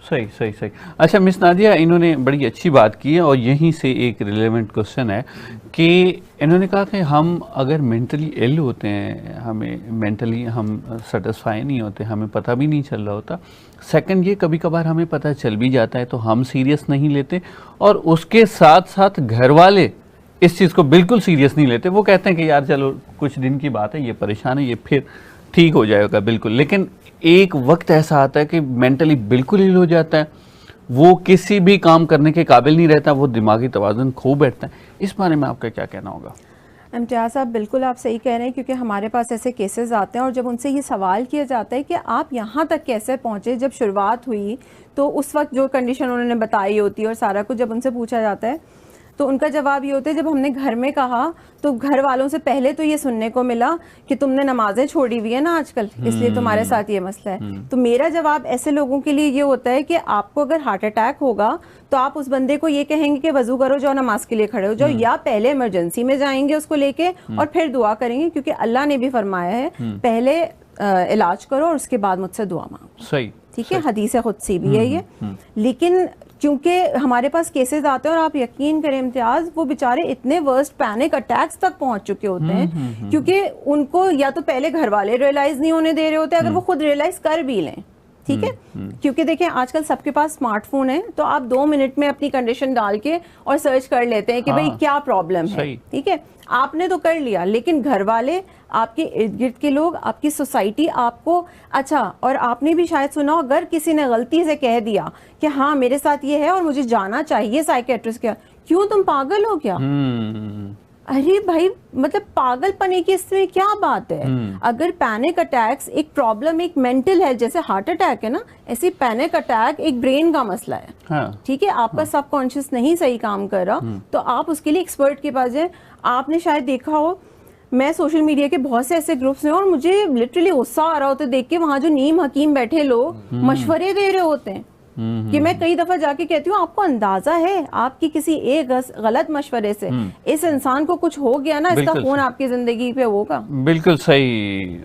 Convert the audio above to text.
सही सही सही। अच्छा मिस नादिया, इन्होंने बड़ी अच्छी बात की है और यहीं से एक रिलेवेंट क्वेश्चन है कि इन्होंने कहा कि हम अगर मेंटली इल होते हैं, हमें मेंटली हम सेटिस्फाई नहीं होते, हमें पता भी नहीं चल रहा होता। सेकंड, ये कभी कभार हमें पता चल भी जाता है तो हम सीरियस नहीं लेते, और उसके साथ साथ घर वाले इस चीज़ को बिल्कुल सीरियस नहीं लेते। वो कहते हैं कि यार चलो कुछ दिन की बात है, ये परेशान है, ये फिर ठीक हो जाएगा बिल्कुल। लेकिन एक वक्त ऐसा आता है कि मेंटली बिल्कुल हिल हो जाता है, वो किसी भी काम करने के काबिल नहीं रहता, वो दिमागी तवाज़ुन खो बैठता है। इस बारे में आपका क्या कहना होगा? इम्तियाज़ साहब, बिल्कुल आप सही कह रहे हैं, क्योंकि हमारे पास ऐसे केसेस आते हैं और जब उनसे ये सवाल किया जाता है कि आप यहाँ तक कैसे पहुँचे, जब शुरुआत हुई तो उस वक्त जो कंडीशन उन्होंने बताई होती है और सारा कुछ जब उनसे पूछा जाता है तो उनका जवाब ये होता है, जब हमने घर में कहा तो घर वालों से पहले तो ये सुनने को मिला कि तुमने नमाजें छोड़ी हुई है ना आजकल, इसलिए तुम्हारे साथ ये मसला है। तो मेरा जवाब ऐसे लोगों के लिए ये होता है कि आपको अगर हार्ट अटैक होगा तो आप उस बंदे को ये कहेंगे कि वजू करो, जाओ नमाज के लिए खड़े हो जाओ, या पहले इमरजेंसी में जाएंगे उसको लेके और फिर दुआ करेंगे, क्योंकि अल्लाह ने भी फरमाया है पहले इलाज करो और उसके बाद मुझसे दुआ मांगो। सही, ठीक है, हदीस खुदसी भी है ये। लेकिन क्योंकि हमारे पास केसेस आते हैं और आप यकीन करें इम्तियाज, वो बेचारे इतने वर्स्ट पैनिक अटैक्स तक पहुंच चुके होते हैं क्योंकि उनको या तो पहले घर वाले रियलाइज नहीं होने दे रहे होते, अगर वो खुद रियलाइज कर भी लें, ठीक है, क्योंकि देखें आजकल सबके पास स्मार्टफोन है, तो आप 2 मिनट में अपनी कंडीशन डाल के और सर्च कर लेते हैं कि भाई क्या प्रॉब्लम है, ठीक है, आपने तो कर लिया, लेकिन घर वाले, आपके इर्द गिर्द के लोग, आपकी सोसाइटी आपको, अच्छा, और आपने भी शायद सुना, अगर किसी ने गलती से कह दिया कि हाँ मेरे साथ ये है और मुझे जाना चाहिए साइकेट्रिस्ट के, क्यों तुम पागल हो क्या? अरे भाई, मतलब पागलपने की इसमें क्या बात है? अगर पैनिक अटैक्स एक प्रॉब्लम, एक मेंटल है, जैसे हार्ट अटैक है ना, ऐसे पैनिक अटैक एक ब्रेन का मसला है। हाँ। ठीक है, आपका सबकॉन्शियस नहीं सही काम कर रहा, तो आप उसके लिए एक्सपर्ट के पास जाए। आपने शायद देखा हो, मैं सोशल मीडिया के बहुत से ऐसे ग्रुप्स हैं और मुझे लिटरली गुस्सा आ रहा होता है देख के, वहां जो नीम हकीम बैठे लोग मशवरे दे रहे होते हैं कि मैं कई दफा जाके कहती हूँ, आपको अंदाजा है आपकी किसी एक गलत मशवरे से इस इंसान को कुछ हो गया ना, इसका खून आपकी जिंदगी पे होगा। बिल्कुल सही।